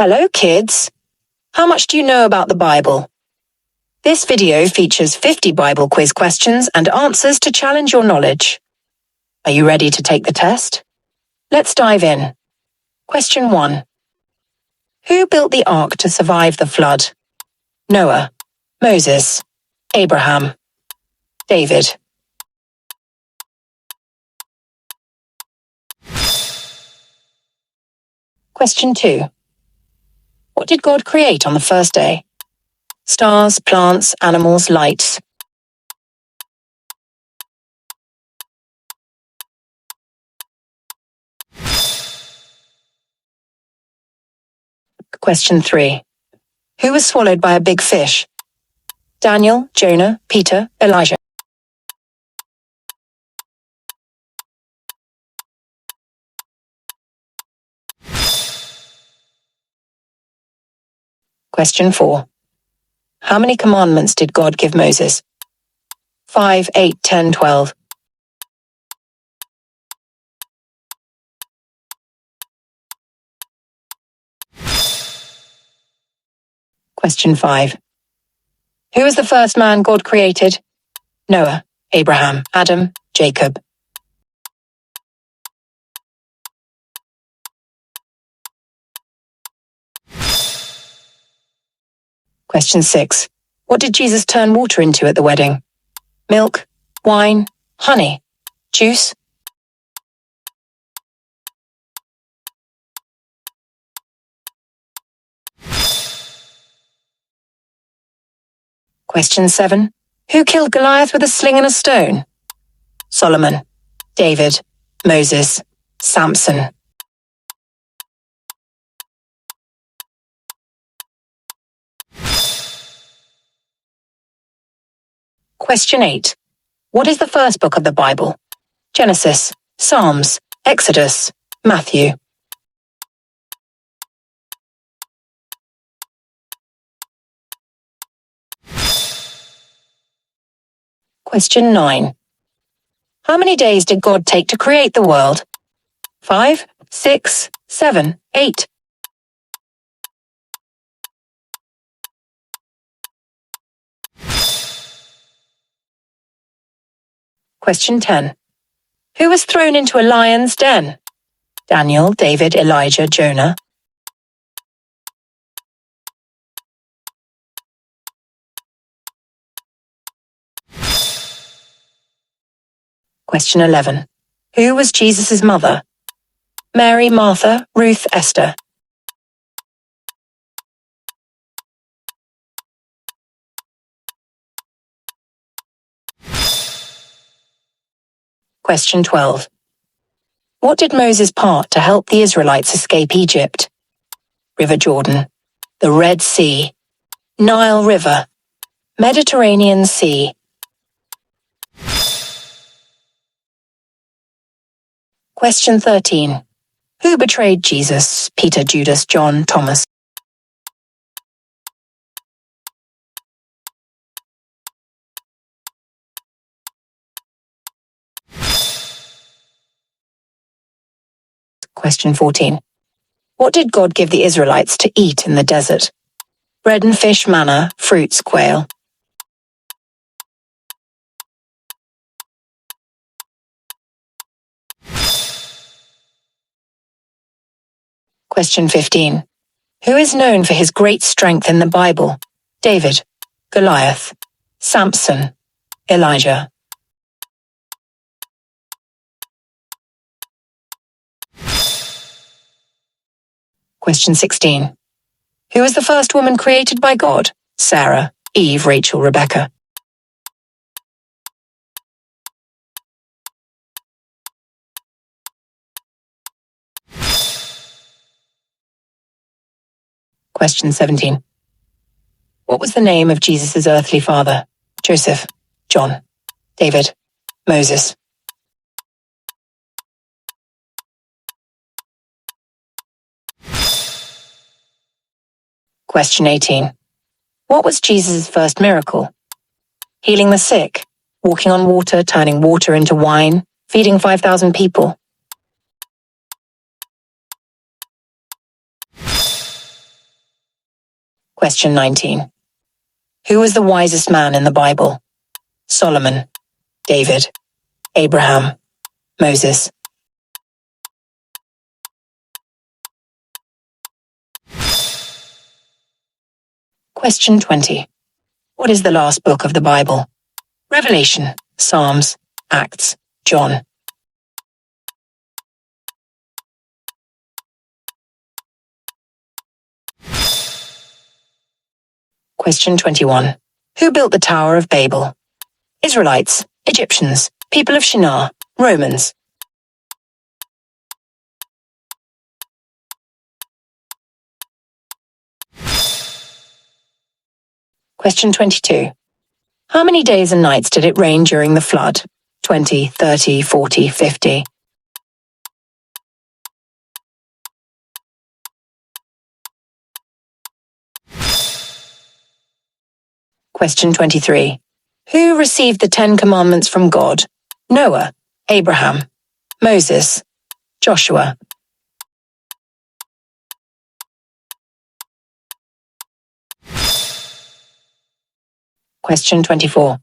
Hello kids! How much do you know about the Bible? This video features 50 Bible quiz questions and answers to challenge your knowledge. Are you ready to take the test? Let's dive in. Question 1. Who built the ark to survive the flood? Noah, Moses, Abraham, David. Question 2. What did God create on the first day? Stars, plants, animals, lights. Question 3. Who was swallowed by a big fish? Daniel, Jonah, Peter, Elijah. Question 4. How many commandments did God give Moses? 5, 8, 10, 12. Question 5. Who was the first man God created? Noah, Abraham, Adam, Jacob. Question 6. What did Jesus turn water into at the wedding? Milk, wine, honey, juice? Question 7. Who killed Goliath with a sling and a stone? Solomon, David, Moses, Samson. Question 8. What is the first book of the Bible? Genesis, Psalms, Exodus, Matthew. Question 9. How many days did God take to create the world? 5, 6, 7, 8. Question 10. Who was thrown into a lion's den? Daniel, David, Elijah, Jonah. Question 11. Who was Jesus' mother? Mary, Martha, Ruth, Esther. Question 12. What did Moses part to help the Israelites escape Egypt? River Jordan, the Red Sea, Nile River, Mediterranean Sea. Question 13. Who betrayed Jesus? Peter, Judas, John, Thomas. Question 14. What did God give the Israelites to eat in the desert? Bread and fish, manna, fruits, quail. Question 15. Who is known for his great strength in the Bible? David, Goliath, Samson, Elijah. Question 16. Who was the first woman created by God? Sarah, Eve, Rachel, Rebecca. Question 17. What was the name of Jesus' earthly father? Joseph, John, David, Moses. Question 18. What was Jesus' first miracle? Healing the sick, walking on water, turning water into wine, feeding 5,000 people. Question 19. Who was the wisest man in the Bible? Solomon, David, Abraham, Moses. Question 20. What is the last book of the Bible? Revelation, Psalms, Acts, John. Question 21. Who built the Tower of Babel? Israelites, Egyptians, people of Shinar, Romans. Question 22. How many days and nights did it rain during the flood? 20, 30, 40, 50. Question 23. Who received the 10 Commandments from God? Noah, Abraham, Moses, Joshua. Question 24.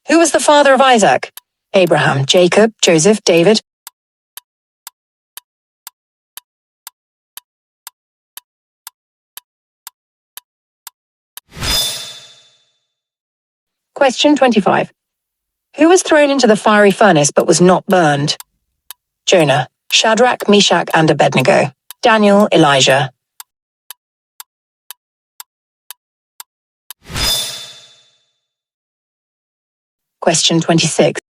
Who was the father of Isaac? Abraham, Jacob, Joseph, David. Question 25. Who was thrown into the fiery furnace but was not burned? Jonah, Shadrach, Meshach, and Abednego. Daniel, Elijah. Question 26.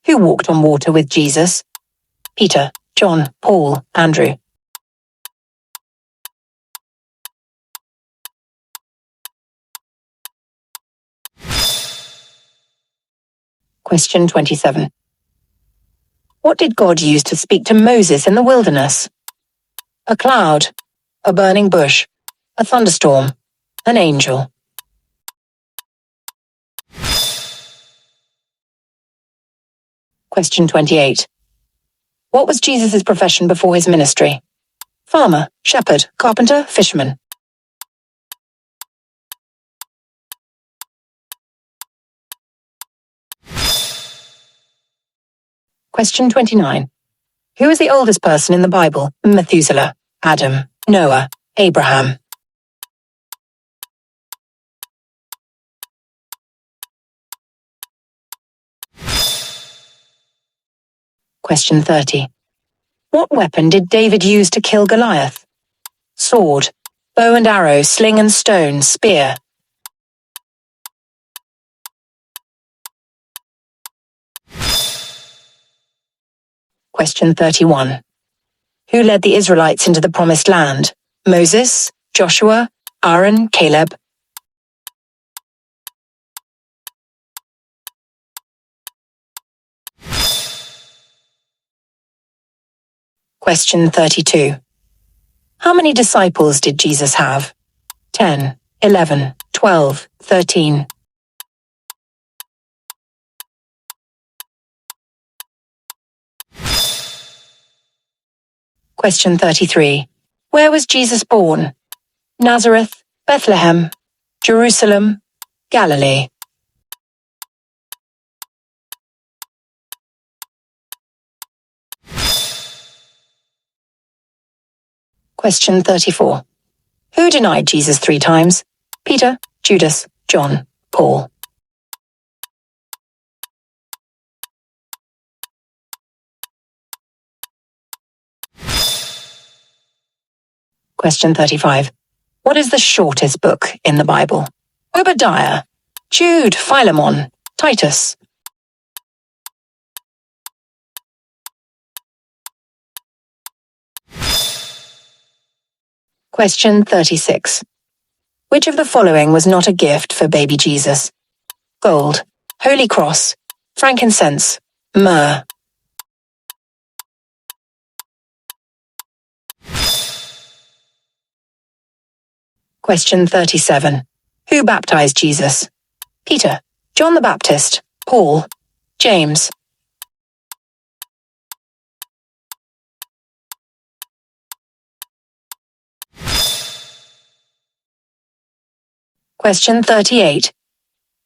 Who walked on water with Jesus? Peter, John, Paul, Andrew. Question 27. What did God use to speak to Moses in the wilderness? A cloud, a burning bush, a thunderstorm, an angel. Question 28. What was Jesus' profession before his ministry? Farmer, shepherd, carpenter, fisherman. Question 29. Who is the oldest person in the Bible? Methuselah, Adam, Noah, Abraham. Question 30. What weapon did David use to kill Goliath? Sword, bow and arrow, sling and stone, spear. Question 31. Who led the Israelites into the promised land? Moses, Joshua, Aaron, Caleb. Question 32. How many disciples did Jesus have? 10, 11, 12, 13. Question 33. Where was Jesus born? Nazareth, Bethlehem, Jerusalem, Galilee. Question 34. Who denied Jesus 3 times? Peter, Judas, John, Paul. Question 35. What is the shortest book in the Bible? Obadiah, Jude, Philemon, Titus. Question 36. Which of the following was not a gift for baby Jesus? Gold, holy cross, frankincense, myrrh. Question 37. Who baptized Jesus? Peter, John the Baptist, Paul, James. Question 38.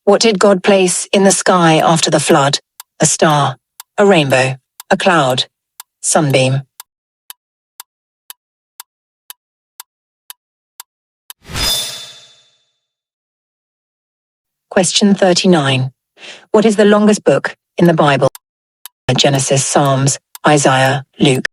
What did God place in the sky after the flood? A star, a rainbow, a cloud, sunbeam. Question 39. What is the longest book in the Bible? Genesis, Psalms, Isaiah, Luke.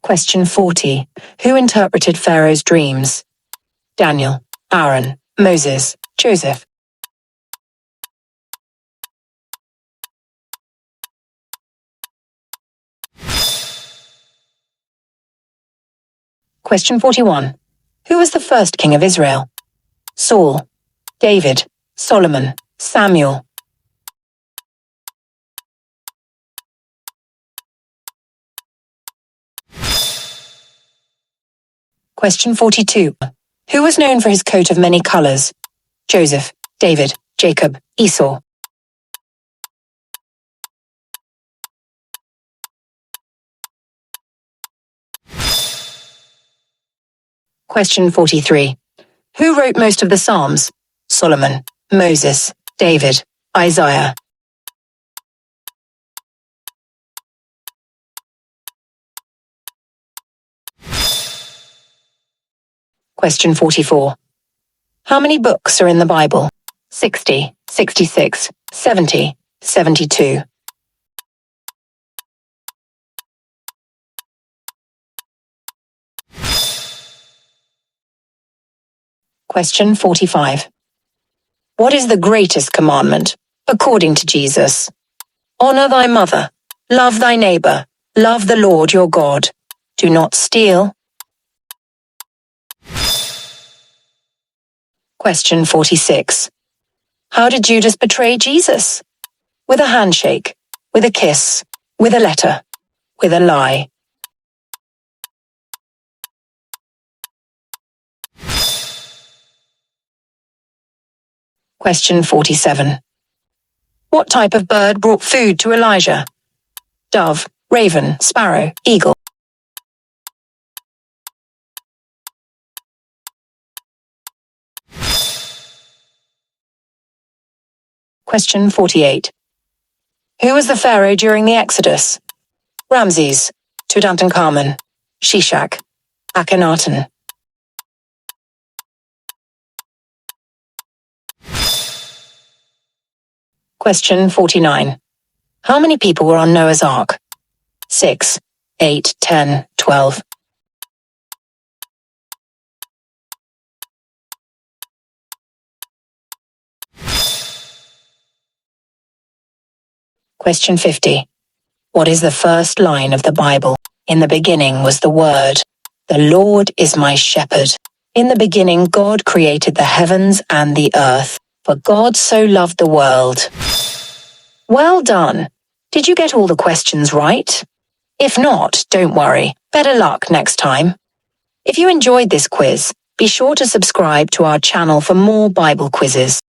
Question 40. Who interpreted Pharaoh's dreams? Daniel, Aaron, Moses, Joseph. Question 41. Who was the first king of Israel? Saul, David, Solomon, Samuel. Question 42. Who was known for his coat of many colors? Joseph, David, Jacob, Esau. Question 43. Who wrote most of the Psalms? Solomon, Moses, David, Isaiah. Question 44. How many books are in the Bible? 60, 66, 70, 72. Question 45. What is the greatest commandment, according to Jesus? Honor thy mother, love thy neighbor, love the Lord your God. Do not steal. Question 46. How did Judas betray Jesus? With a handshake, with a kiss, with a letter, with a lie. Question 47. What type of bird brought food to Elijah? Dove, raven, sparrow, eagle. Question 48. Who was the pharaoh during the Exodus? Ramses, Tutankhamun, Shishak, Akhenaten. Question 49. How many people were on Noah's Ark? 6, 8, 10, 12. Question 50. What is the first line of the Bible? In the beginning was the Word. The Lord is my shepherd. In the beginning God created the heavens and the earth. For God so loved the world. Well done. Did you get all the questions right? If not, don't worry. Better luck next time. If you enjoyed this quiz, be sure to subscribe to our channel for more Bible quizzes.